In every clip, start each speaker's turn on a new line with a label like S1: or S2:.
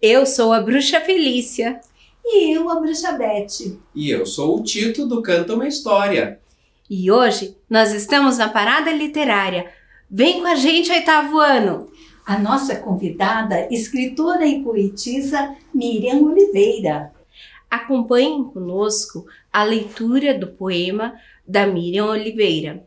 S1: Eu sou a Bruxa Felícia.
S2: E eu, a Bruxa Beth.
S3: E eu sou o Tito do Canta uma História.
S1: E hoje nós estamos na Parada Literária. Vem com a gente, oitavo ano!
S2: A nossa convidada, escritora e poetisa Miriam Oliveira.
S1: Acompanhem conosco a leitura do poema da Miriam Oliveira.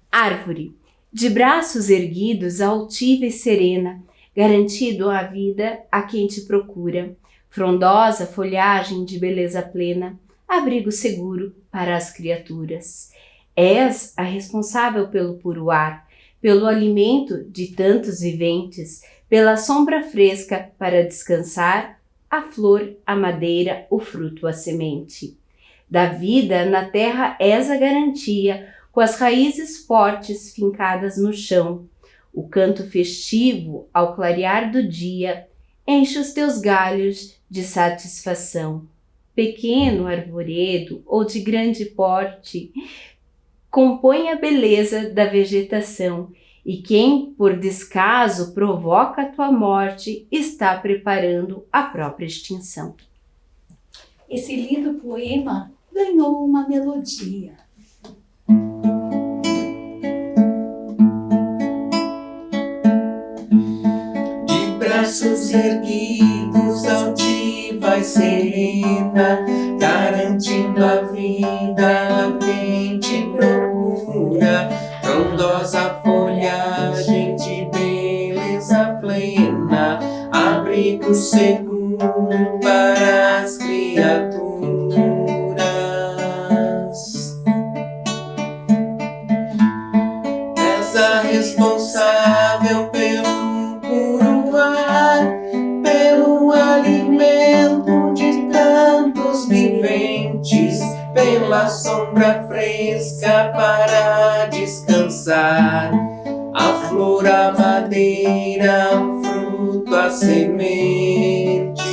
S1: Árvore, de braços erguidos, altiva e serena, garantido a vida a quem te procura. Frondosa folhagem de beleza plena, abrigo seguro para as criaturas. És a responsável pelo puro ar, pelo alimento de tantos viventes, pela sombra fresca para descansar, a flor, a madeira, o fruto, a semente. Da vida na terra és a garantia, com as raízes fortes fincadas no chão. O canto festivo, ao clarear do dia, enche os teus galhos de satisfação. Pequeno arvoredo ou de grande porte, compõe a beleza da vegetação, e quem por descaso provoca a tua morte está preparando a própria extinção.
S2: Esse lindo poema ganhou uma melodia.
S3: De braços erguidos, altiva e serena, garantindo a vida a quem te procura. Frondosa folhagem de beleza plena, abrigo seguro para as criaturas. És a responsável pelo puro ar, pelo alimento de tantos viventes, pela sombra fresca para descansar, a flor, a madeira, o fruto, a semente.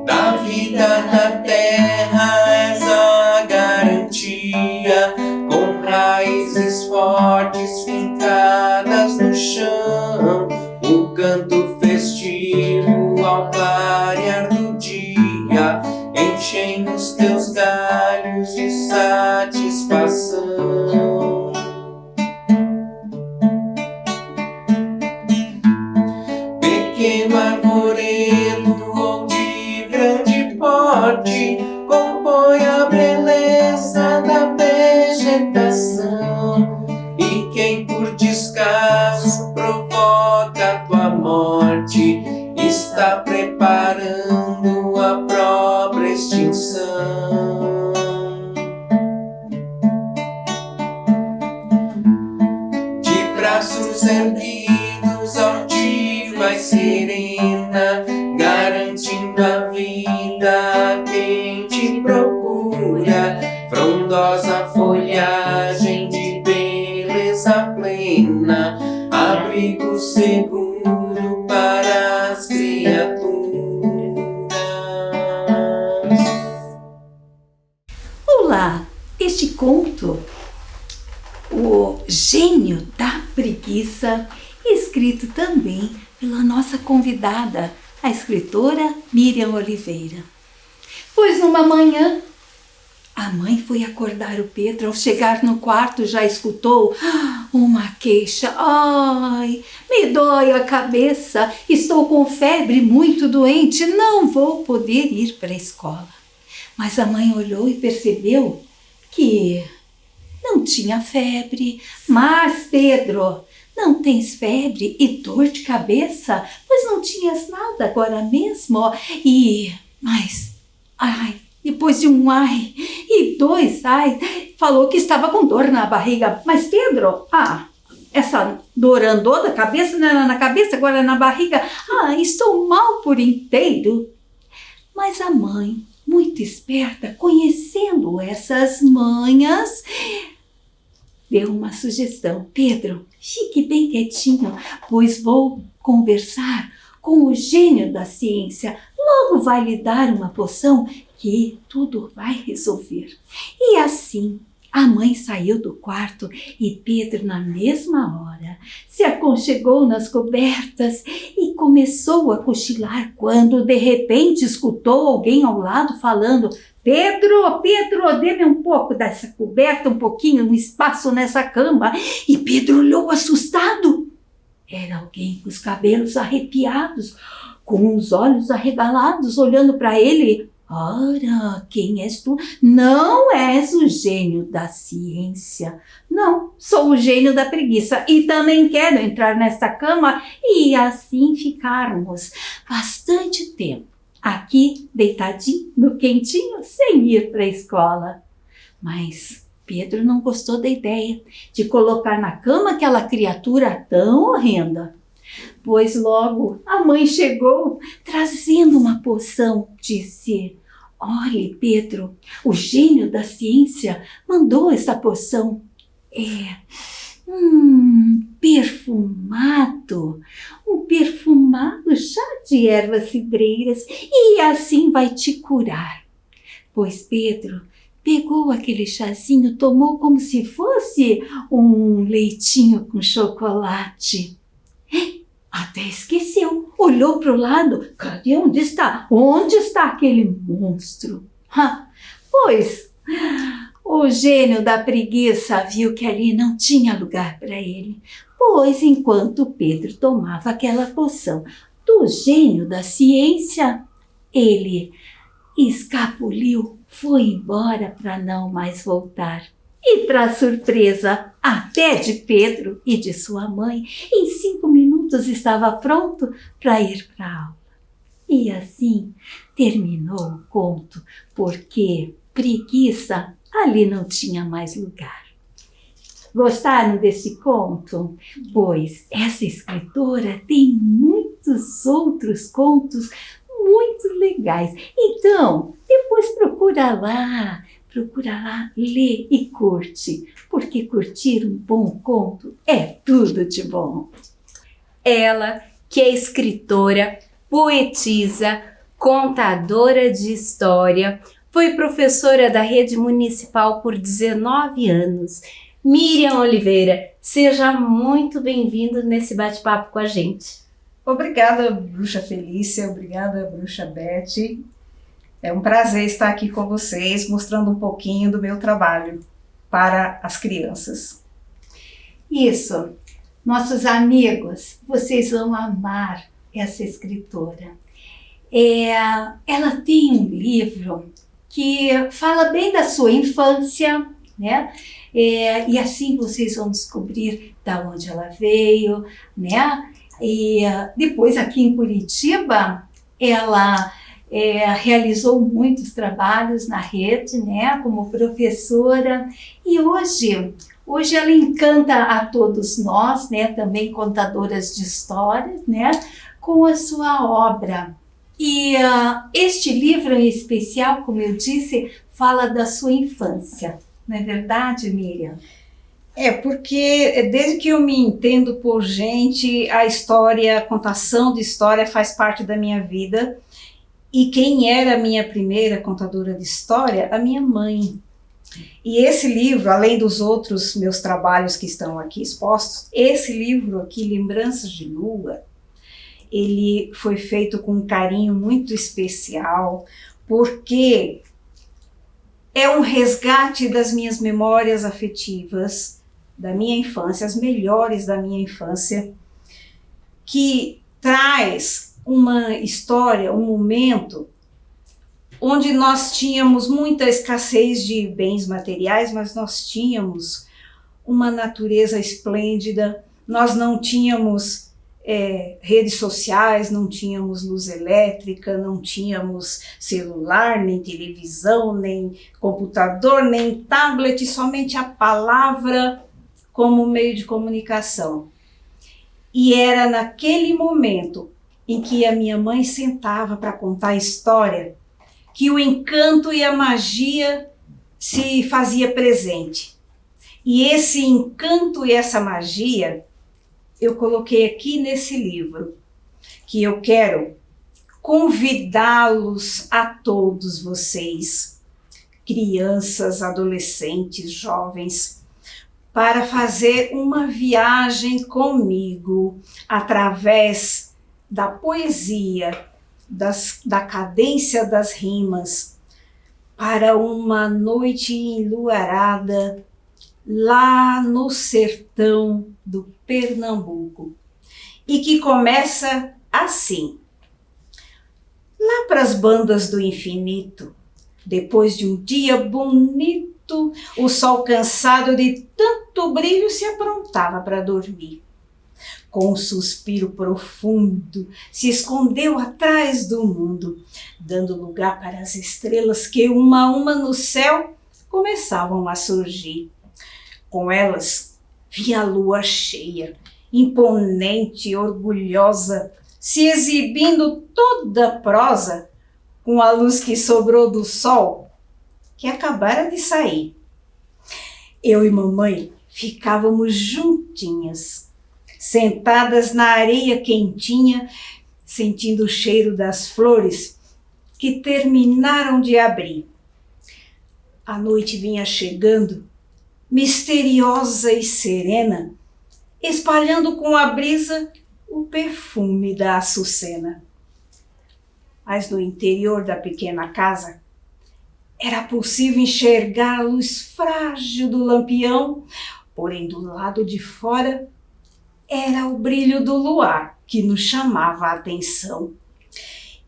S3: Da vida na terra és a garantia, com raízes fortes fincadas no chão. O canto festivo ao clarear do dia, enchem os teus galhos de satisfação. Pequeno arvoredo ou de grande porte, compõe a beleza da vegetação, e quem por descaso provoca a tua morte está preparando a própria extinção. De braços erguidos, altiva e serena, garantindo a vida a quem te procura. Frondosa folhagem de beleza plena, abrigo seguro para as criaturas.
S2: Olá, este conto, O Gênio da Preguiça, escrito também pela nossa convidada, a escritora Miriam Oliveira. Pois numa manhã, a mãe foi acordar o Pedro. Ao chegar no quarto, já escutou uma queixa. Ai, me dói a cabeça, estou com febre, muito doente, não vou poder ir para a escola. Mas a mãe olhou e percebeu que não tinha febre. Mas, Pedro, não tens febre e dor de cabeça? Pois não tinhas nada agora mesmo? Depois de um ai e dois ai, falou que estava com dor na barriga. Mas, Pedro, essa dor andou da cabeça, não era na cabeça, agora é na barriga. Estou mal por inteiro. Mas a mãe, muito esperta, conhecendo essas manhas, deu uma sugestão. Pedro, fique bem quietinho, pois vou conversar com o gênio da ciência. Logo vai lhe dar uma poção que tudo vai resolver. E assim, A mãe saiu do quarto e Pedro, na mesma hora, se aconchegou nas cobertas e começou a cochilar quando, de repente, escutou alguém ao lado falando: Pedro, Pedro, dê-me um pouco dessa coberta, um pouquinho, um espaço nessa cama. E Pedro olhou assustado. Era alguém com os cabelos arrepiados, com os olhos arregalados, olhando para ele. Ora, quem és tu? Não és o gênio da ciência. Não, sou o gênio da preguiça e também quero entrar nessa cama e assim ficarmos bastante tempo aqui, deitadinho, no quentinho, sem ir para a escola. Mas Pedro não gostou da ideia de colocar na cama aquela criatura tão horrenda. Pois logo a mãe chegou trazendo uma poção. Disse: olhe, Pedro, o gênio da ciência mandou essa poção. Perfumado, um perfumado chá de ervas cidreiras e assim vai te curar. Pois Pedro pegou aquele chazinho, tomou como se fosse um leitinho com chocolate. Até esqueceu, olhou para o lado. Cadê? Onde está? Onde está aquele monstro? Pois o gênio da preguiça viu que ali não tinha lugar para ele, pois enquanto Pedro tomava aquela poção do gênio da ciência, ele escapuliu, foi embora para não mais voltar. E, para surpresa até de Pedro e de sua mãe, em 5 minutos estava pronto para ir para a aula. E assim terminou o conto, porque preguiça ali não tinha mais lugar. Gostaram desse conto? Pois essa escritora tem muitos outros contos muito legais. Então, depois procura lá, lê e curte, porque curtir um bom conto é tudo de bom.
S1: Ela, que é escritora, poetisa, contadora de história, foi professora da rede municipal por 19 anos. Miriam Oliveira, seja muito bem-vindo nesse bate-papo com a gente.
S4: Obrigada, Bruxa Felícia, obrigada, Bruxa Beth. É um prazer estar aqui com vocês, mostrando um pouquinho do meu trabalho para as crianças.
S2: Isso, nossos amigos, vocês vão amar essa escritora. Ela tem um livro que fala bem da sua infância, né? E assim vocês vão descobrir de onde ela veio, né? E depois aqui em Curitiba, ela realizou muitos trabalhos na rede, né, como professora, e hoje ela encanta a todos nós, né, também contadoras de histórias, né, com a sua obra. E este livro em especial, como eu disse, fala da sua infância, não é verdade, Miriam?
S4: Porque desde que eu me entendo por gente, a história, a contação de história faz parte da minha vida. E quem era a minha primeira contadora de história? A minha mãe. E esse livro, além dos outros meus trabalhos que estão aqui expostos, esse livro aqui, Lembranças de Lua, ele foi feito com um carinho muito especial, porque é um resgate das minhas memórias afetivas, da minha infância, as melhores da minha infância, que traz uma história, um momento onde nós tínhamos muita escassez de bens materiais, mas nós tínhamos uma natureza esplêndida, nós não tínhamos redes sociais, não tínhamos luz elétrica, não tínhamos celular, nem televisão, nem computador, nem tablet, somente a palavra como meio de comunicação. E era naquele momento em que a minha mãe sentava para contar a história que o encanto e a magia se fazia presente. E esse encanto e essa magia eu coloquei aqui nesse livro, que eu quero convidá-los a todos vocês crianças, adolescentes, jovens, para fazer uma viagem comigo através da poesia, da cadência das rimas, para uma noite enluarada lá no sertão do Pernambuco, e que começa assim. Lá para as bandas do infinito, depois de um dia bonito, o sol cansado de tanto brilho se aprontava para dormir. Com um suspiro profundo, se escondeu atrás do mundo, dando lugar para as estrelas que, uma a uma no céu, começavam a surgir. Com elas, via a lua cheia, imponente e orgulhosa, se exibindo toda prosa, com a luz que sobrou do sol, que acabara de sair. Eu e mamãe ficávamos juntinhas, sentadas na areia quentinha, sentindo o cheiro das flores que terminaram de abrir. A noite vinha chegando, misteriosa e serena, espalhando com a brisa o perfume da açucena. Mas no interior da pequena casa era possível enxergar a luz frágil do lampião, porém do lado de fora era o brilho do luar que nos chamava a atenção.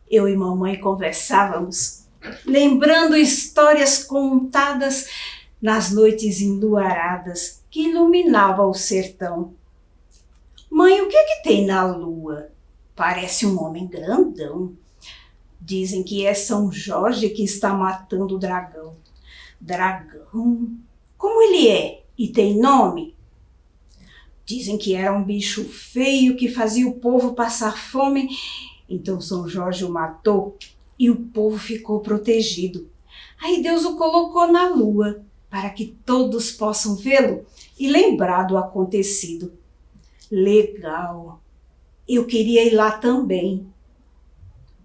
S4: Eu e mamãe conversávamos, lembrando histórias contadas nas noites enluaradas que iluminavam o sertão. Mãe, o que é que tem na lua? Parece um homem grandão. Dizem que é São Jorge que está matando o dragão. Dragão? Como ele é? E tem nome? Dizem que era um bicho feio que fazia o povo passar fome. Então São Jorge o matou e o povo ficou protegido. Aí Deus o colocou na lua para que todos possam vê-lo e lembrar do acontecido. Legal. Eu queria ir lá também.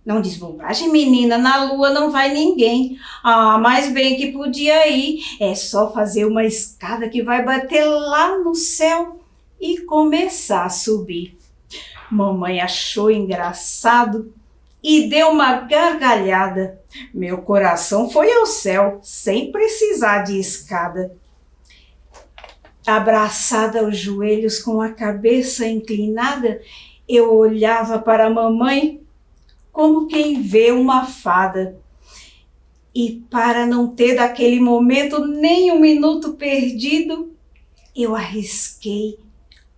S4: Não diz bobagem, menina, na lua não vai ninguém. Ah, mas bem que podia ir. É só fazer uma escada que vai bater lá no céu e começar a subir. Mamãe achou engraçado e deu uma gargalhada. Meu coração foi ao céu, sem precisar de escada. Abraçada aos joelhos, com a cabeça inclinada, eu olhava para a mamãe como quem vê uma fada. E para não ter daquele momento nem um minuto perdido, eu arrisquei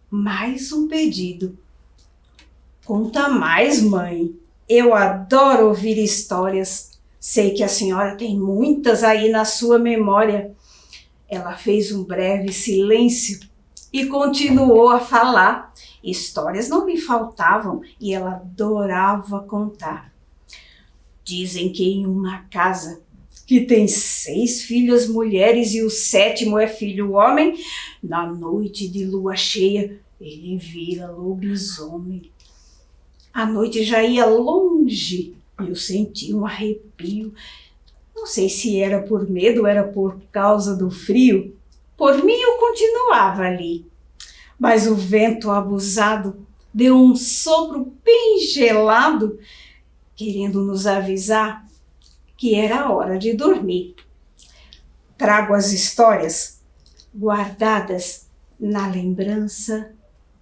S4: mais um pedido. Conta mais, mãe. Eu adoro ouvir histórias. Sei que a senhora tem muitas aí na sua memória. Ela fez um breve silêncio e continuou a falar. Histórias não me faltavam e ela adorava contar. Dizem que em uma casa que tem 6 filhas mulheres e o 7º é filho homem, na noite de lua cheia ele vira lobisomem. A noite já ia longe e eu senti um arrepio. Não sei se era por medo ou era por causa do frio. Por mim eu continuava ali. Mas o vento abusado deu um sopro bem gelado, querendo nos avisar que era hora de dormir. Trago as histórias guardadas na lembrança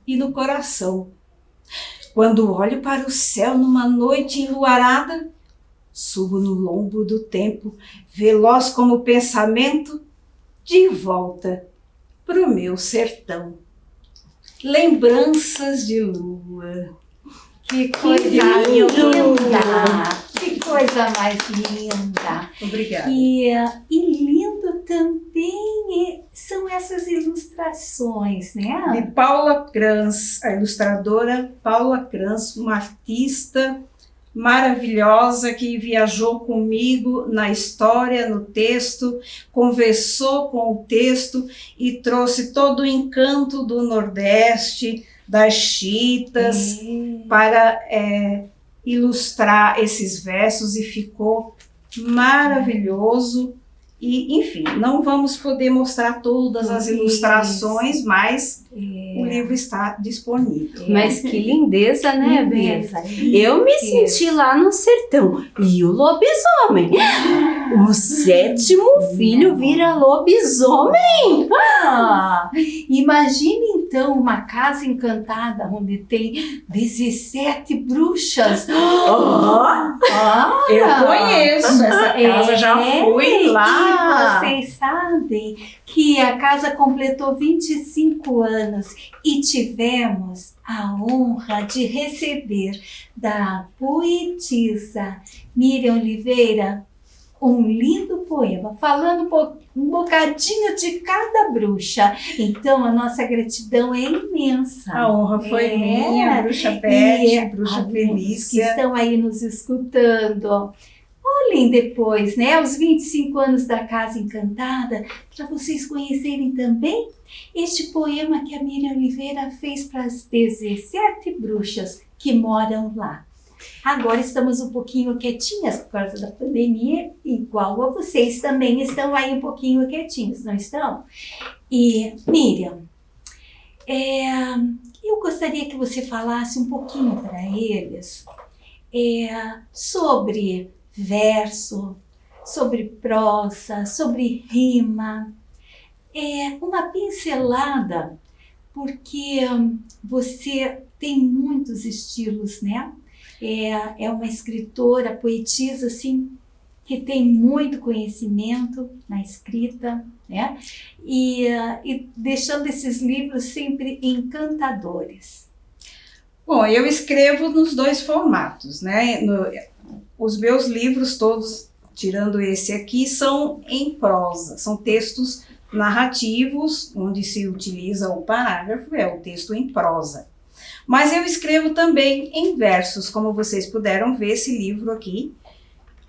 S4: e no coração. Quando olho para o céu numa noite enluarada, subo no lombo do tempo, veloz como o pensamento, de volta pro meu sertão. Lembranças de lua.
S2: Que coisa linda! Que coisa mais linda!
S4: Obrigada.
S2: E lindo também são essas ilustrações, né?
S4: De Paula Kranz, a ilustradora Paula Kranz, uma artista maravilhosa que viajou comigo na história, no texto, conversou com o texto e trouxe todo o encanto do Nordeste, das chitas, para ilustrar esses versos, e ficou maravilhoso. E, enfim, não vamos poder mostrar todas as ilustrações, mas o livro está disponível.
S1: Mas que lindeza, né, Bia?
S2: Beleza.
S1: Eu me senti lá no sertão. E o lobisomem? O sétimo filho vira lobisomem?
S2: Imagine então uma casa encantada onde tem 17 bruxas.
S4: Eu conheço essa casa, já fui lá.
S2: E vocês sabem que a casa completou 25 anos e tivemos a honra de receber da poetisa Miriam Oliveira um lindo poema, falando um bocadinho de cada bruxa. Então, a nossa gratidão é imensa.
S4: A honra foi minha, bruxa Beth, bruxa Felícia.
S2: Que estão aí nos escutando. Olhem depois, né, os 25 anos da Casa Encantada, para vocês conhecerem também este poema que a Miriam Oliveira fez para as 17 bruxas que moram lá. Agora estamos um pouquinho quietinhas por causa da pandemia, igual a vocês também estão aí um pouquinho quietinhos, não estão? E, Miriam, eu gostaria que você falasse um pouquinho para eles sobre verso, sobre prosa, sobre rima, uma pincelada, porque você tem muitos estilos, né? É uma escritora, poetisa, assim, que tem muito conhecimento na escrita, né? E deixando esses livros sempre encantadores.
S4: Bom, eu escrevo nos dois formatos, né? Os meus livros todos, tirando esse aqui, são em prosa, são textos narrativos, onde se utiliza o parágrafo, é o texto em prosa. Mas eu escrevo também em versos, como vocês puderam ver esse livro aqui.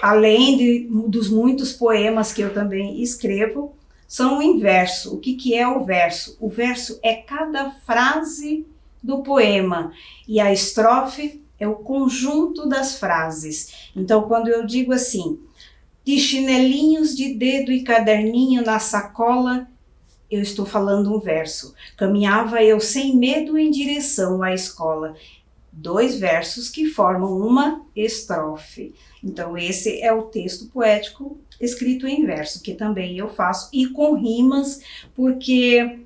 S4: Além dos muitos poemas que eu também escrevo, são em verso. O que é o verso? O verso é cada frase do poema e a estrofe é o conjunto das frases. Então, quando eu digo assim, de chinelinhos de dedo e caderninho na sacola, eu estou falando um verso. Caminhava eu sem medo em direção à escola. 2 versos que formam uma estrofe. Então, esse é o texto poético escrito em verso, que também eu faço, e com rimas, porque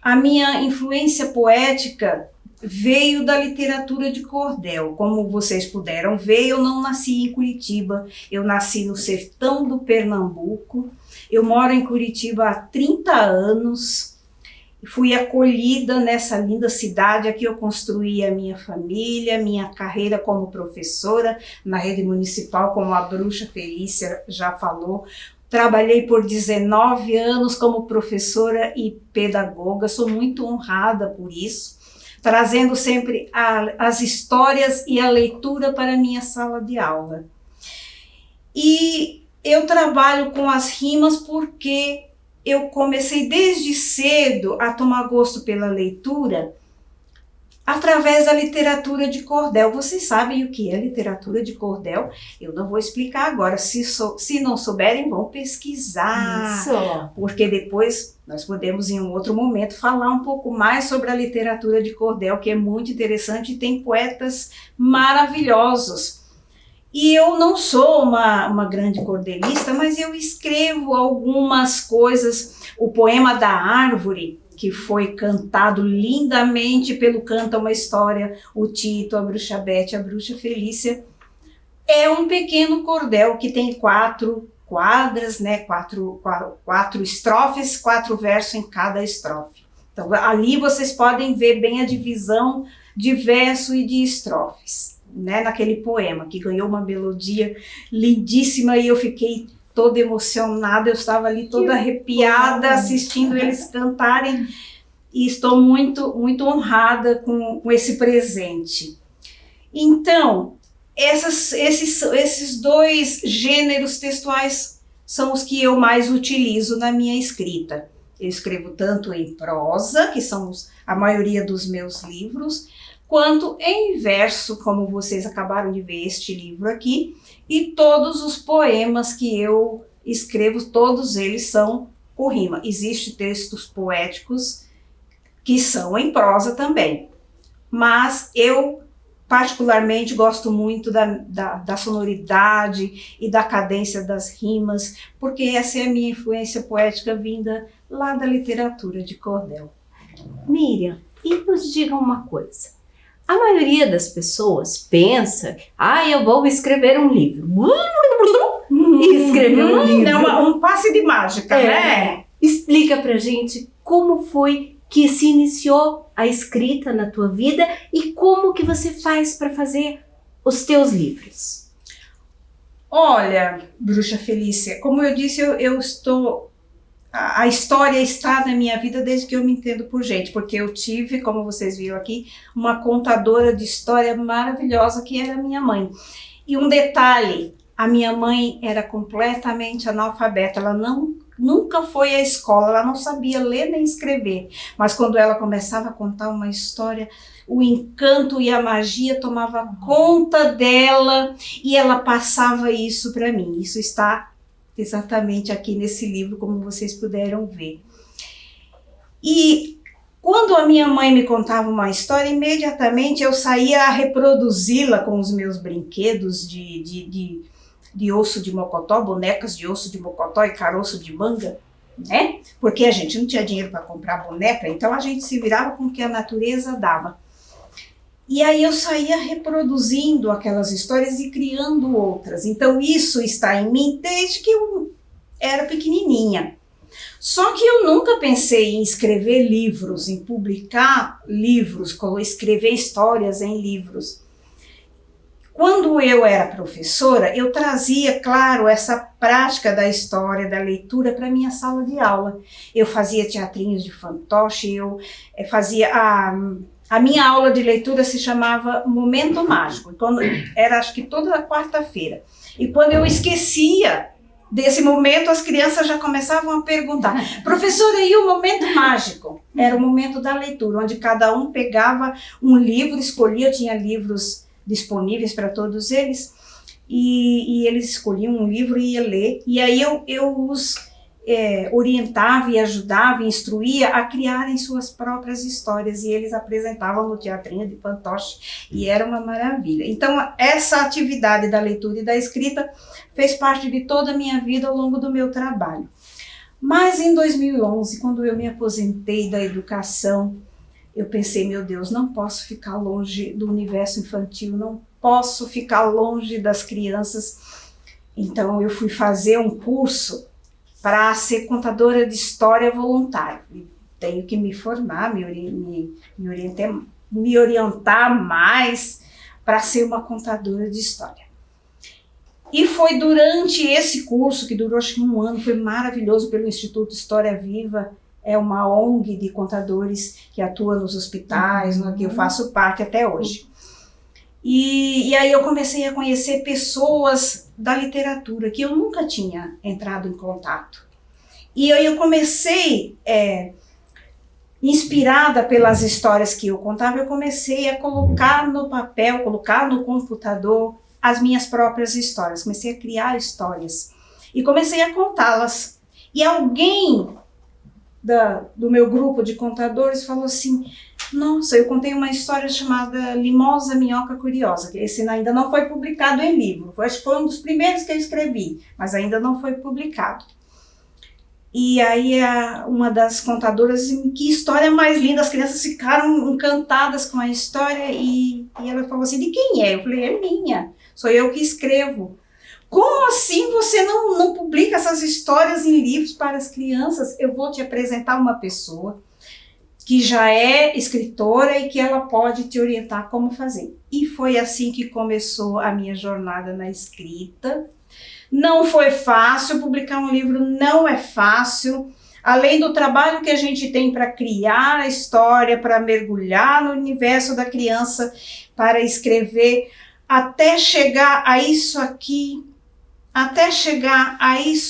S4: a minha influência poética veio da literatura de cordel. Como vocês puderam ver, eu não nasci em Curitiba, eu nasci no sertão do Pernambuco. Eu moro em Curitiba há 30 anos, fui acolhida nessa linda cidade. Aqui eu construí a minha família, minha carreira como professora na rede municipal, como a bruxa Felícia já falou. Trabalhei por 19 anos como professora e pedagoga, sou muito honrada por isso, trazendo sempre as histórias e a leitura para a minha sala de aula. E eu trabalho com as rimas porque eu comecei desde cedo a tomar gosto pela leitura através da literatura de cordel. Vocês sabem o que é literatura de cordel? Eu não vou explicar agora. Se não souberem, vão pesquisar.
S2: Isso.
S4: Porque depois nós podemos, em um outro momento, falar um pouco mais sobre a literatura de cordel, que é muito interessante e tem poetas maravilhosos. E eu não sou uma grande cordelista, mas eu escrevo algumas coisas. O poema da árvore, que foi cantado lindamente pelo Canta uma História, o Tito, a bruxa Beth, a bruxa Felícia, é um pequeno cordel que tem 4 quadras, né? 4 estrofes, 4 versos em cada estrofe. Então ali vocês podem ver bem a divisão de verso e de estrofes, né, naquele poema, que ganhou uma melodia lindíssima e eu fiquei toda emocionada, eu estava ali toda arrepiada assistindo eles cantarem e estou muito, muito honrada com esse presente. Então, esses 2 gêneros textuais são os que eu mais utilizo na minha escrita. Eu escrevo tanto em prosa, que são a maioria dos meus livros, quanto em verso, como vocês acabaram de ver este livro aqui, e todos os poemas que eu escrevo, todos eles são com rima. Existem textos poéticos que são em prosa também, mas eu particularmente gosto muito da sonoridade e da cadência das rimas, porque essa é a minha influência poética vinda lá da literatura de cordel.
S1: Miriam, e nos diga uma coisa. A maioria das pessoas pensa, eu vou escrever um livro. E escrever um livro.
S4: É um passe de mágica, né?
S1: Explica pra gente como foi que se iniciou a escrita na tua vida e como que você faz para fazer os teus livros.
S4: Olha, Bruxa Felícia, como eu disse, a história está na minha vida desde que eu me entendo por gente, porque eu tive, como vocês viram aqui, uma contadora de história maravilhosa que era a minha mãe. E um detalhe, a minha mãe era completamente analfabeta, ela nunca foi à escola, ela não sabia ler nem escrever, mas quando ela começava a contar uma história, o encanto e a magia tomava conta dela e ela passava isso para mim. Isso está exatamente aqui nesse livro, como vocês puderam ver. E quando a minha mãe me contava uma história, imediatamente eu saía a reproduzi-la com os meus brinquedos de osso de mocotó, bonecas de osso de mocotó e caroço de manga, né? Porque a gente não tinha dinheiro para comprar boneca, então a gente se virava com o que a natureza dava. E aí eu saía reproduzindo aquelas histórias e criando outras. Então isso está em mim desde que eu era pequenininha. Só que eu nunca pensei em escrever livros, em publicar livros, escrever histórias em livros. Quando eu era professora, eu trazia, claro, essa prática da história, da leitura para minha sala de aula. Eu fazia teatrinhos de fantoche, eu fazia a minha aula de leitura se chamava Momento Mágico, era acho que toda quarta-feira. E quando eu esquecia desse momento, as crianças já começavam a perguntar: professora, e o momento mágico? Era o momento da leitura, onde cada um pegava um livro, escolhia, tinha livros disponíveis para todos eles, e eles escolhiam um livro e ia ler, e aí eu os orientava e ajudava e instruía a criarem suas próprias histórias, e eles apresentavam no teatrinho de fantoche, e era uma maravilha. Então essa atividade da leitura e da escrita fez parte de toda a minha vida ao longo do meu trabalho. Mas em 2011, quando eu me aposentei da educação, eu pensei, meu Deus, não posso ficar longe do universo infantil, não posso ficar longe das crianças. Então eu fui fazer um curso para ser contadora de história voluntária. Tenho que me formar, me orientar mais para ser uma contadora de história. E foi durante esse curso, que durou acho que 1 ano, foi maravilhoso, pelo Instituto História Viva, é uma ONG de contadores que atua nos hospitais, que eu faço parte até hoje. E aí eu comecei a conhecer pessoas da literatura que eu nunca tinha entrado em contato. E aí eu comecei, inspirada pelas histórias que eu contava, eu comecei a colocar no papel, colocar no computador as minhas próprias histórias. Comecei a criar histórias e comecei a contá-las. E alguém do meu grupo de contadores falou assim: nossa, eu contei uma história chamada Limosa Minhoca Curiosa, que esse ainda não foi publicado em livro, acho que foi um dos primeiros que eu escrevi, mas ainda não foi publicado. E aí uma das contadoras disse: que história mais linda, as crianças ficaram encantadas com a história, e ela falou assim: de quem é? Eu falei: é minha, sou eu que escrevo. Como assim você não publica essas histórias em livros para as crianças? Eu vou te apresentar uma pessoa que já é escritora e que ela pode te orientar como fazer. E foi assim que começou a minha jornada na escrita. Não foi fácil, publicar um livro não é fácil. Além do trabalho que a gente tem para criar a história, para mergulhar no universo da criança, para escrever, até chegar a isso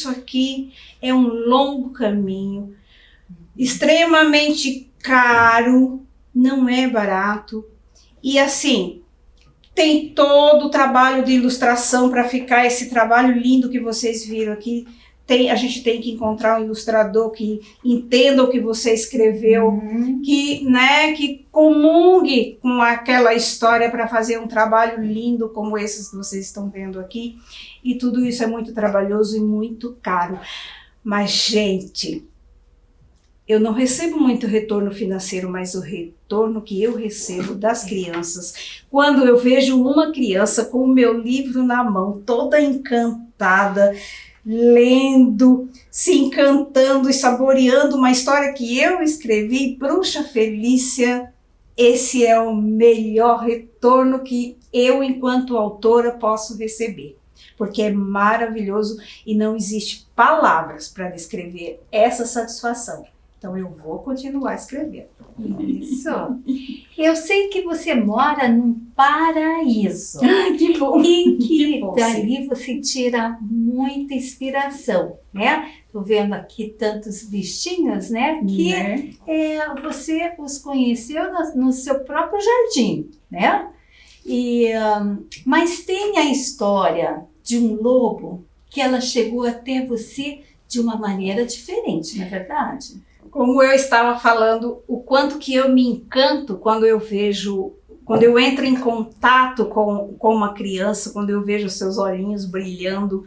S4: aqui, é um longo caminho, extremamente caro, não é barato. E assim, tem todo o trabalho de ilustração para ficar esse trabalho lindo que vocês viram aqui, a gente tem que encontrar um ilustrador que entenda o que você escreveu, que comungue com aquela história para fazer um trabalho lindo como esses que vocês estão vendo aqui. E tudo isso é muito trabalhoso e muito caro. Mas, gente, eu não recebo muito retorno financeiro, mas o retorno que eu recebo das crianças, quando eu vejo uma criança com o meu livro na mão, toda encantada, lendo, se encantando e saboreando uma história que eu escrevi, Bruxa Felícia, esse é o melhor retorno que eu, enquanto autora, posso receber. Porque é maravilhoso e não existe palavras para descrever essa satisfação. Então eu vou continuar escrevendo.
S2: Isso. Eu sei que você mora num paraíso.
S4: Que bom!
S2: E que
S4: bom,
S2: dali você tira muita inspiração, né? Tô vendo aqui tantos bichinhos, né? Que você os conheceu no seu próprio jardim, né? Mas tem a história de um lobo que ela chegou até você de uma maneira diferente, não é verdade?
S4: Como eu estava falando, o quanto que eu me encanto quando eu entro em contato com uma criança, quando eu vejo seus olhinhos brilhando,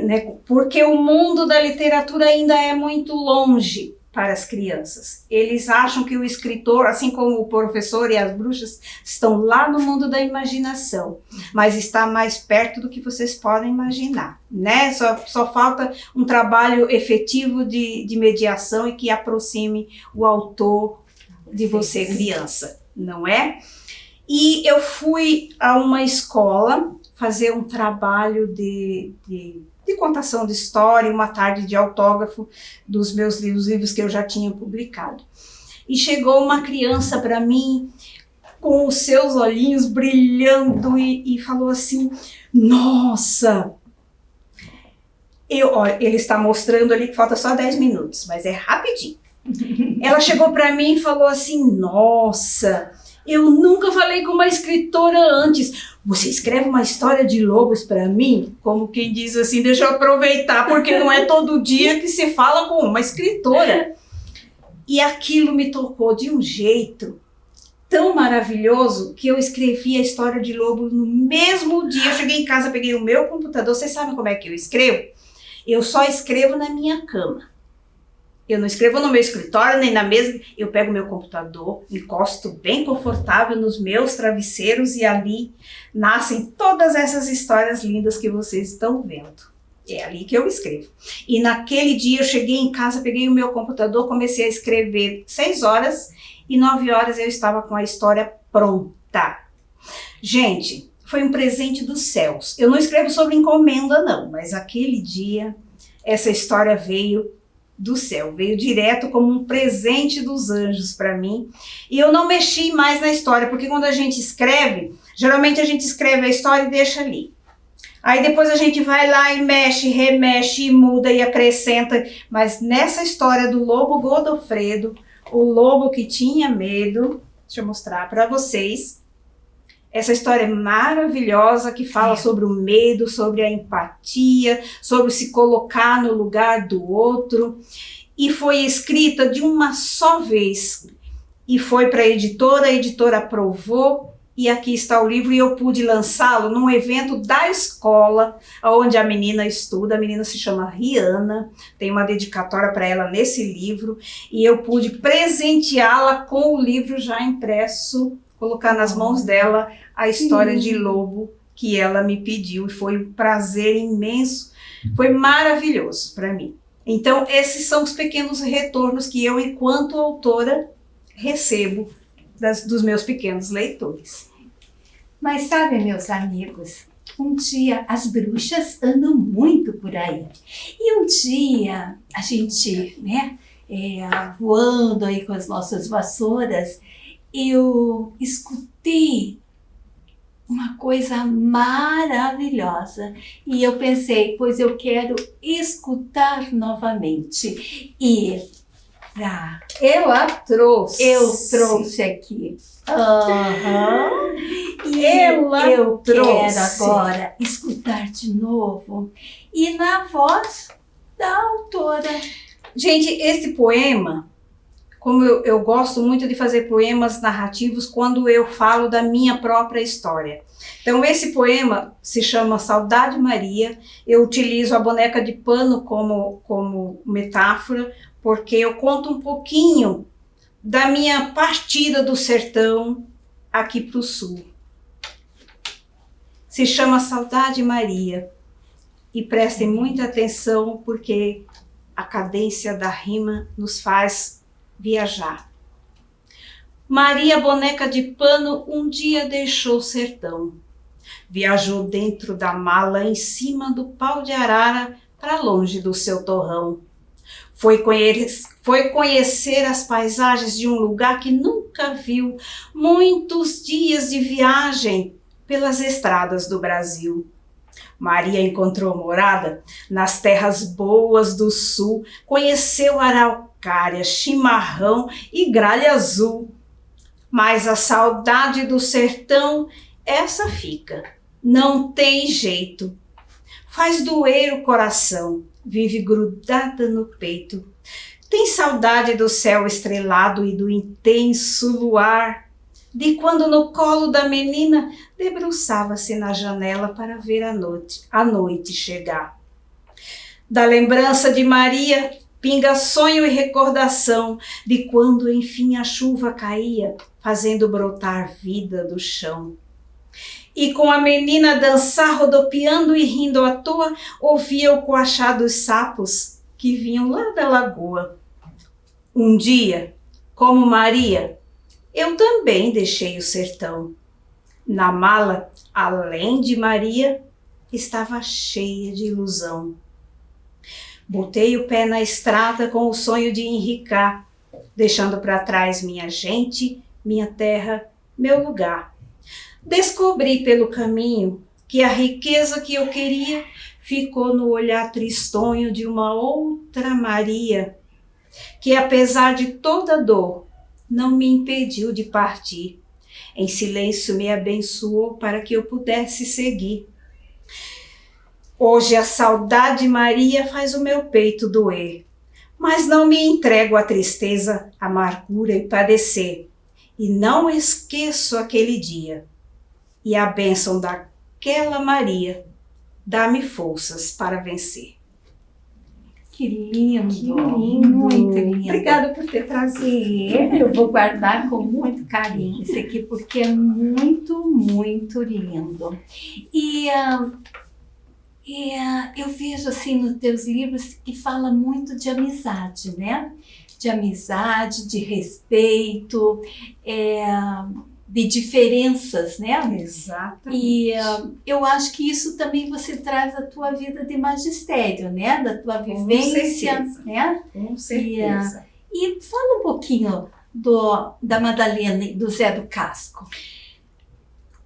S4: né? Porque o mundo da literatura ainda é muito longe para as crianças. Eles acham que o escritor, assim como o professor e as bruxas, estão lá no mundo da imaginação, mas está mais perto do que vocês podem imaginar, né? Só falta um trabalho efetivo de mediação e que aproxime o autor de você, criança, não é? E eu fui a uma escola fazer um trabalho de contação de história, uma tarde de autógrafo dos meus livros que eu já tinha publicado. E chegou uma criança para mim com os seus olhinhos brilhando e falou assim: nossa! Ele está mostrando ali que falta só 10 minutos, mas é rapidinho. Ela chegou para mim e falou assim: nossa, eu nunca falei com uma escritora antes. Você escreve uma história de lobos para mim? Como quem diz assim, deixa eu aproveitar, porque não é todo dia que se fala com uma escritora. E aquilo me tocou de um jeito tão maravilhoso que eu escrevi a história de lobo no mesmo dia. Eu cheguei em casa, peguei o meu computador. Vocês sabem como é que eu escrevo? Eu só escrevo na minha cama. Eu não escrevo no meu escritório, nem na mesa. Eu pego meu computador, encosto bem confortável nos meus travesseiros e ali nascem todas essas histórias lindas que vocês estão vendo. É ali que eu escrevo. E naquele dia eu cheguei em casa, peguei o meu computador, comecei a escrever 6 horas e 9 horas eu estava com a história pronta. Gente, foi um presente dos céus. Eu não escrevo sobre encomenda não, mas aquele dia essa história veio do céu, veio direto como um presente dos anjos para mim, e eu não mexi mais na história, porque quando a gente escreve, geralmente a gente escreve a história e deixa ali. Aí depois a gente vai lá e mexe, remexe, e muda e acrescenta, mas nessa história do lobo Godofredo, o lobo que tinha medo, deixa eu mostrar para vocês, essa história maravilhosa que fala sobre o medo, sobre a empatia, sobre se colocar no lugar do outro. E foi escrita de uma só vez. E foi para a editora aprovou. E aqui está o livro e eu pude lançá-lo num evento da escola onde a menina estuda. A menina se chama Rihanna, tem uma dedicatória para ela nesse livro. E eu pude presenteá-la com o livro já impresso, colocar nas mãos dela a história de lobo que ela me pediu, e foi um prazer imenso, foi maravilhoso para mim. Então esses são os pequenos retornos que eu, enquanto autora, recebo dos meus pequenos leitores.
S2: Mas sabe, meus amigos, um dia as bruxas andam muito por aí, e um dia a gente, né, voando aí com as nossas vassouras, eu escutei uma coisa maravilhosa e eu pensei, pois eu quero escutar novamente. E
S4: ela trouxe.
S2: Eu trouxe aqui. E eu
S4: trouxe.
S2: quero agora escutar de novo. E na voz da autora.
S4: Gente, esse poema, como eu gosto muito de fazer poemas narrativos quando eu falo da minha própria história. Então, esse poema se chama Saudade Maria. Eu utilizo a boneca de pano como metáfora, porque eu conto um pouquinho da minha partida do sertão aqui para o sul. Se chama Saudade Maria. E prestem muita atenção, porque a cadência da rima nos faz viajar. Maria, boneca de pano, um dia deixou o sertão. Viajou dentro da mala, em cima do pau de arara, para longe do seu torrão. Foi conhecer as paisagens de um lugar que nunca viu, muitos dias de viagem pelas estradas do Brasil. Maria encontrou morada nas terras boas do sul, conheceu araucária, chimarrão e gralha azul. Mas a saudade do sertão, essa fica, não tem jeito. Faz doer o coração, vive grudada no peito. Tem saudade do céu estrelado e do intenso luar, de quando no colo da menina debruçava-se na janela para ver a noite chegar. Da lembrança de Maria, pinga sonho e recordação de quando enfim a chuva caía, fazendo brotar vida do chão. E com a menina dançar, rodopiando e rindo à toa, ouvia o coachar dos sapos que vinham lá da lagoa. Um dia, como Maria, eu também deixei o sertão. Na mala, além de Maria, estava cheia de ilusão. Botei o pé na estrada com o sonho de enricar, deixando para trás minha gente, minha terra, meu lugar. Descobri pelo caminho que a riqueza que eu queria ficou no olhar tristonho de uma outra Maria, que apesar de toda dor, não me impediu de partir. Em silêncio me abençoou para que eu pudesse seguir. Hoje a saudade Maria faz o meu peito doer, mas não me entrego à tristeza, amargura e padecer, e não esqueço aquele dia. E a bênção daquela Maria dá-me forças para vencer.
S2: Que lindo,
S1: Que lindo.
S2: muito lindo.
S4: Obrigada por ter trazido.
S2: Eu vou guardar com muito carinho esse aqui, porque é muito, muito lindo. E eu vejo assim nos teus livros que fala muito de amizade, né? De amizade, de respeito, de diferenças, né?
S4: Exatamente.
S2: E eu acho que isso também você traz da tua vida de magistério, né? Da tua vivência,
S4: certeza.
S2: né?
S4: Com certeza.
S2: E fala um pouquinho da Madalena e do Zé do Casco.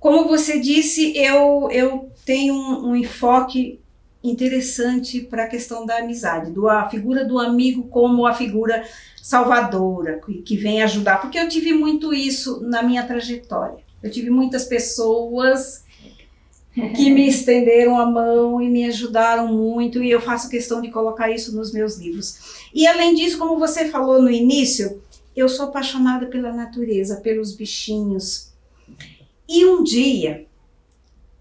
S4: Como você disse, eu tenho um enfoque interessante para a questão da amizade, a figura do amigo como a figura salvadora, que vem ajudar, porque eu tive muito isso na minha trajetória. Eu tive muitas pessoas que me estenderam a mão e me ajudaram muito, e eu faço questão de colocar isso nos meus livros. E além disso, como você falou no início, eu sou apaixonada pela natureza, pelos bichinhos. E um dia,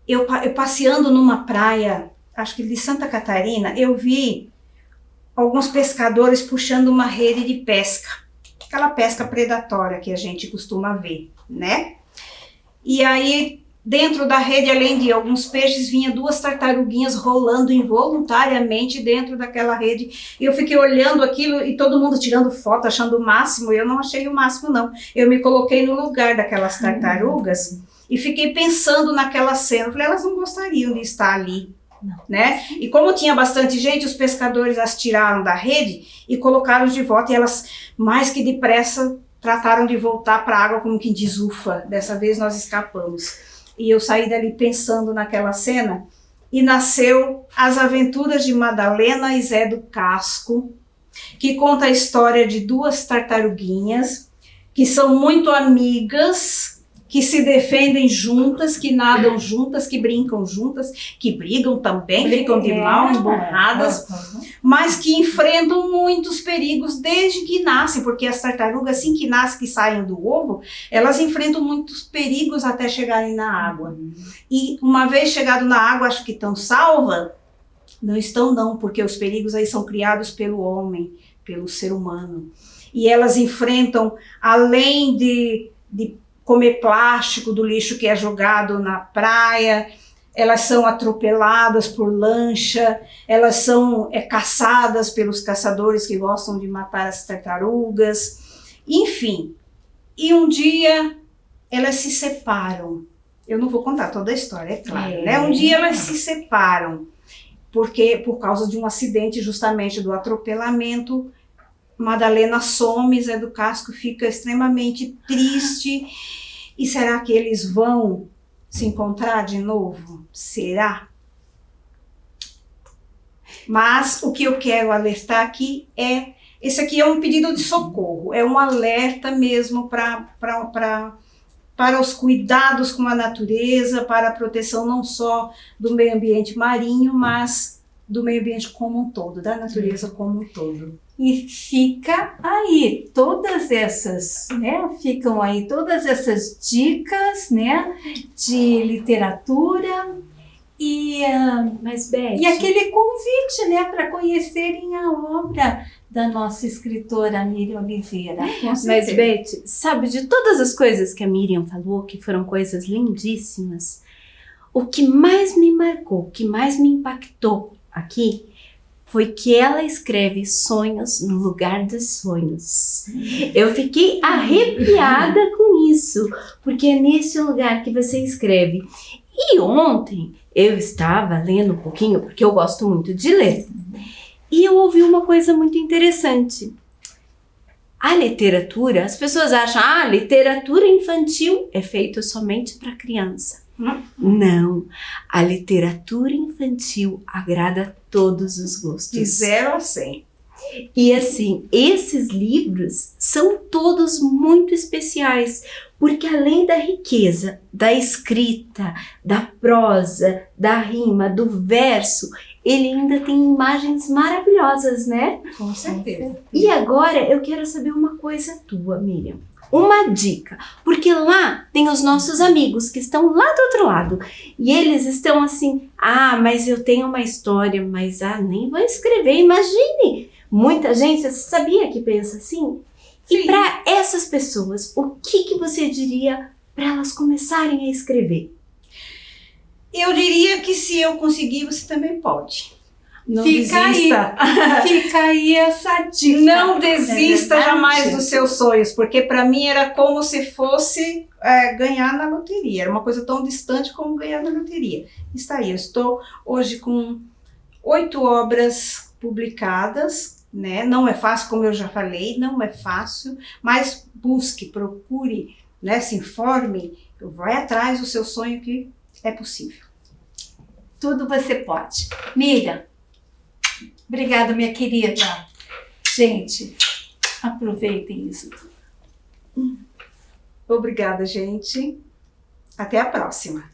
S4: eu passeando numa praia, acho que de Santa Catarina, eu vi alguns pescadores puxando uma rede de pesca, aquela pesca predatória que a gente costuma ver, né? E aí, dentro da rede, além de alguns peixes, vinha 2 tartaruguinhas rolando involuntariamente dentro daquela rede. E eu fiquei olhando aquilo e todo mundo tirando foto, achando o máximo. Eu não achei o máximo, não. Eu me coloquei no lugar daquelas tartarugas e fiquei pensando naquela cena. Eu falei, elas não gostariam de estar ali.
S2: Não.
S4: Né? E como tinha bastante gente, os pescadores as tiraram da rede e colocaram de volta, e elas, mais que depressa, trataram de voltar para a água, como quem diz, ufa, dessa vez nós escapamos. E eu saí dali pensando naquela cena, e nasceu As Aventuras de Madalena e Zé do Casco, que conta a história de 2 tartaruguinhas, que são muito amigas, que se defendem juntas, que nadam juntas, que brincam juntas, que brigam também, ficam de mal, emborradas, mas que enfrentam muitos perigos desde que nascem, porque as tartarugas, assim que nascem, que saem do ovo, elas enfrentam muitos perigos até chegarem na água. E uma vez chegado na água, acho que estão salvas. Não estão não, porque os perigos aí são criados pelo homem, pelo ser humano. E elas enfrentam, além de comer plástico do lixo que é jogado na praia, elas são atropeladas por lancha, elas são caçadas pelos caçadores que gostam de matar as tartarugas, enfim. E um dia elas se separam. Eu não vou contar toda a história, é claro, né? Um dia elas se separam, porque por causa de um acidente justamente do atropelamento, Madalena some, Zé do Casco fica extremamente triste. E será que eles vão se encontrar de novo? Será? Mas o que eu quero alertar aqui esse aqui é um pedido de socorro, é um alerta mesmo para os cuidados com a natureza, para a proteção não só do meio ambiente marinho, mas do meio ambiente como um todo, da natureza como um todo.
S2: E fica aí todas essas, né? Ficam aí todas essas dicas, né? De literatura
S1: Mas, Beth,
S2: e aquele convite, né? Para conhecerem a obra da nossa escritora Miriam Oliveira.
S1: Mas, Beth, sabe, de todas as coisas que a Miriam falou, que foram coisas lindíssimas, o que mais me marcou, o que mais me impactou aqui, foi que ela escreve sonhos no lugar dos sonhos. Eu fiquei arrepiada com isso, porque é nesse lugar que você escreve. E ontem eu estava lendo um pouquinho, porque eu gosto muito de ler, e eu ouvi uma coisa muito interessante. A literatura, as pessoas acham, literatura infantil é feita somente para criança. Não, a literatura infantil agrada a todos os gostos.
S4: De 0 a 100.
S1: E assim, esses livros são todos muito especiais, porque além da riqueza, da escrita, da prosa, da rima, do verso, ele ainda tem imagens maravilhosas, né?
S4: Com certeza.
S1: E agora eu quero saber uma coisa tua, Miriam. Uma dica, porque lá tem os nossos amigos que estão lá do outro lado e eles estão assim, mas eu tenho uma história, mas nem vou escrever, imagine, muita gente, você sabia que pensa assim? Sim. E para essas pessoas, o que você diria para elas começarem a escrever?
S4: Eu diria que se eu conseguir, você também pode. Não
S2: Fica
S4: desista.
S2: Fica aí essa dica.
S4: Não desista jamais dos seus sonhos, porque para mim era como se fosse ganhar na loteria. Era uma coisa tão distante como ganhar na loteria. Está aí, eu estou hoje com 8 obras publicadas, né? Não é fácil, como eu já falei, não é fácil, mas busque, procure, né? Se informe, vai atrás do seu sonho que é possível.
S2: Tudo você pode. Miriam, obrigada, minha querida. Gente, aproveitem isso tudo.
S4: Obrigada, gente. Até a próxima.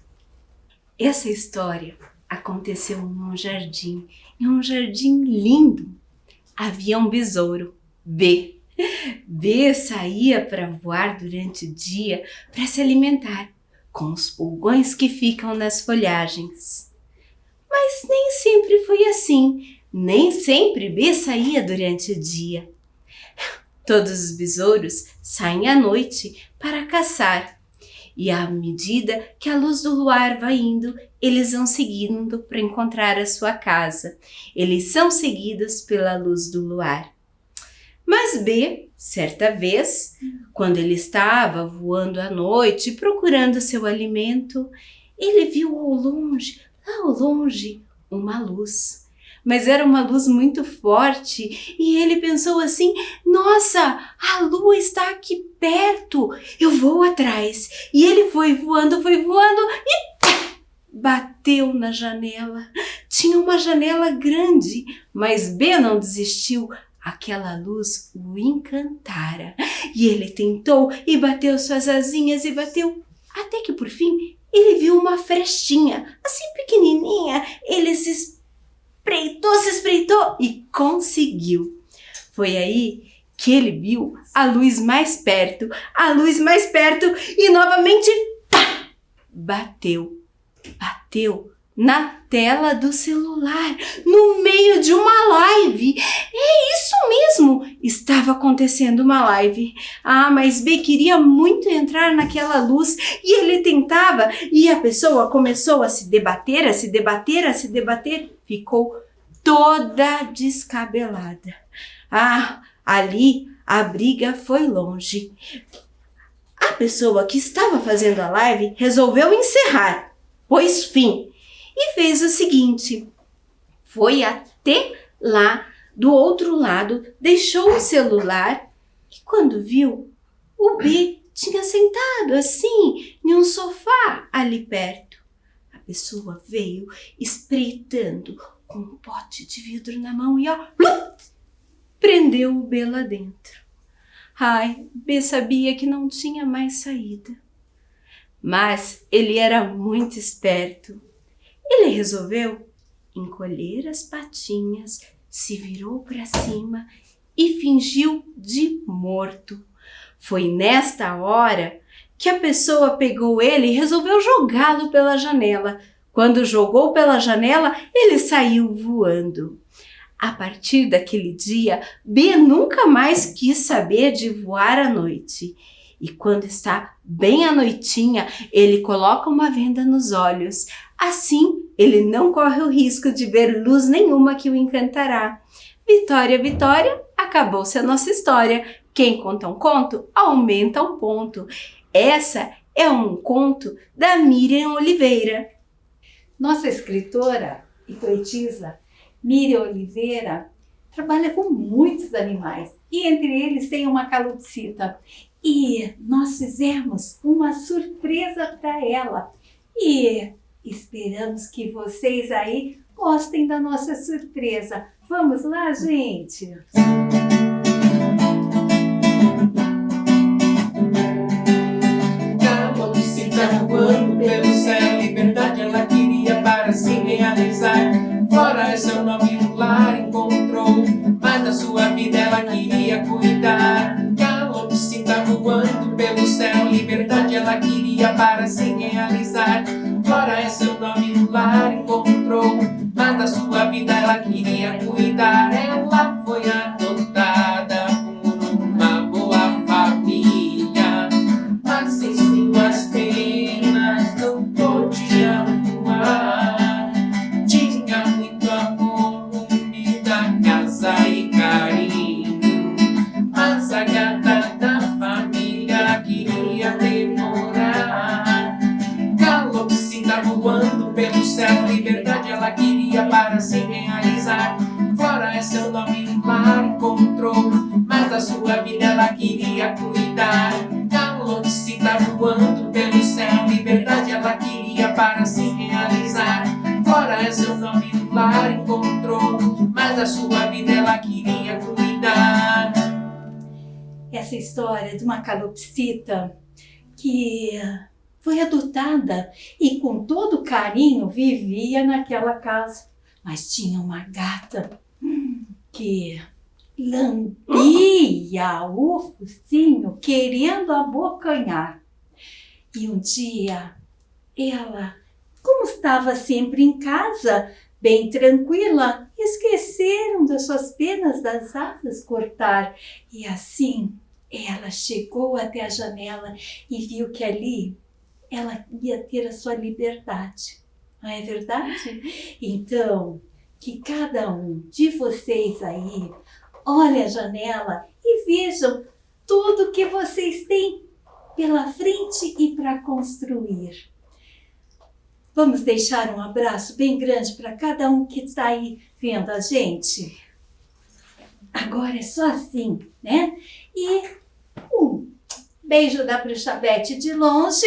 S1: Essa história aconteceu num jardim, em um jardim lindo. Havia um besouro, B. B saía para voar durante o dia para se alimentar com os pulgões que ficam nas folhagens. Mas nem sempre foi assim. Nem sempre B saía durante o dia. Todos os besouros saem à noite para caçar. E à medida que a luz do luar vai indo, eles vão seguindo para encontrar a sua casa. Eles são seguidos pela luz do luar. Mas B, certa vez, quando ele estava voando à noite procurando seu alimento, ele viu ao longe, lá ao longe, uma luz. Mas era uma luz muito forte e ele pensou assim, nossa, a lua está aqui perto, eu vou atrás. E ele foi voando e bateu na janela. Tinha uma janela grande, mas B não desistiu. Aquela luz o encantara e ele tentou e bateu suas asinhas e bateu Até que por fim ele viu uma frestinha, assim pequenininha. Ele se espreitou e conseguiu. Foi aí que ele viu a luz mais perto e novamente pá, bateu na tela do celular, no meio de uma live. É isso mesmo, estava acontecendo uma live. Mas B queria muito entrar naquela luz e ele tentava, e a pessoa começou a se debater, ficou toda descabelada. Ali a briga foi longe. A pessoa que estava fazendo a live resolveu encerrar, pôs fim e fez o seguinte: foi até lá do outro lado, deixou o celular e quando viu, o B tinha sentado assim em um sofá ali perto. A pessoa veio espreitando com um pote de vidro na mão e prendeu o B lá dentro. B sabia que não tinha mais saída. Mas ele era muito esperto. Ele resolveu encolher as patinhas, se virou para cima e fingiu de morto. Foi nesta hora que a pessoa pegou ele e resolveu jogá-lo pela janela. Quando jogou pela janela, ele saiu voando. A partir daquele dia, B nunca mais quis saber de voar à noite. E quando está bem à noitinha, ele coloca uma venda nos olhos. Assim, ele não corre o risco de ver luz nenhuma que o encantará. Vitória, Vitória, acabou-se a nossa história. Quem conta um conto, aumenta um ponto. Essa é um conto da Miriam Oliveira.
S2: Nossa escritora e poetisa Miriam Oliveira trabalha com muitos animais e entre eles tem uma calopsita. E nós fizemos uma surpresa para ela e esperamos que vocês aí gostem da nossa surpresa. Vamos lá, gente?
S3: Calopsita voando pelo céu, liberdade ela queria para se realizar. Fora é seu nome no lar encontrou, mas da sua vida ela queria cuidar. Calopsita voando pelo céu, liberdade ela queria para se realizar. Fora é seu nome no lar encontrou, mas da sua vida ela queria cuidar. Ela foi adotada por uma boa família, mas em suas penas não podia voar. Tinha muito amor, comida, casa e carinho, mas a gata da família queria devorar. Calopsita voando pelo céu, liberdade ela queria para se realizar. Fora é seu nome no mar encontrou, mas da sua vida ela queria cuidar. Calopsita voando pelo céu, liberdade ela queria para se realizar. Fora é seu nome no lar encontrou, mas da sua vida ela queria cuidar.
S2: Essa história de uma calopsita que foi adotada e com todo carinho vivia naquela casa. Mas tinha uma gata que lambia o focinho querendo abocanhar. E um dia ela, como estava sempre em casa, bem tranquila, esqueceram das suas penas das asas cortar. E assim ela chegou até a janela e viu que ali ela ia ter a sua liberdade. Não é verdade? Então, que cada um de vocês aí olhe a janela e vejam tudo que vocês têm pela frente e para construir. Vamos deixar um abraço bem grande para cada um que está aí vendo a gente? Agora é só assim, né? E um beijo da Bruxa Beth de longe.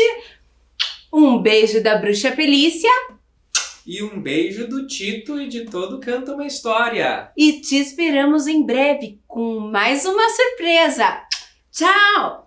S1: Um beijo da Bruxa Pelícia.
S3: E um beijo do Tito e de todo Canta Uma História.
S1: E te esperamos em breve com mais uma surpresa. Tchau!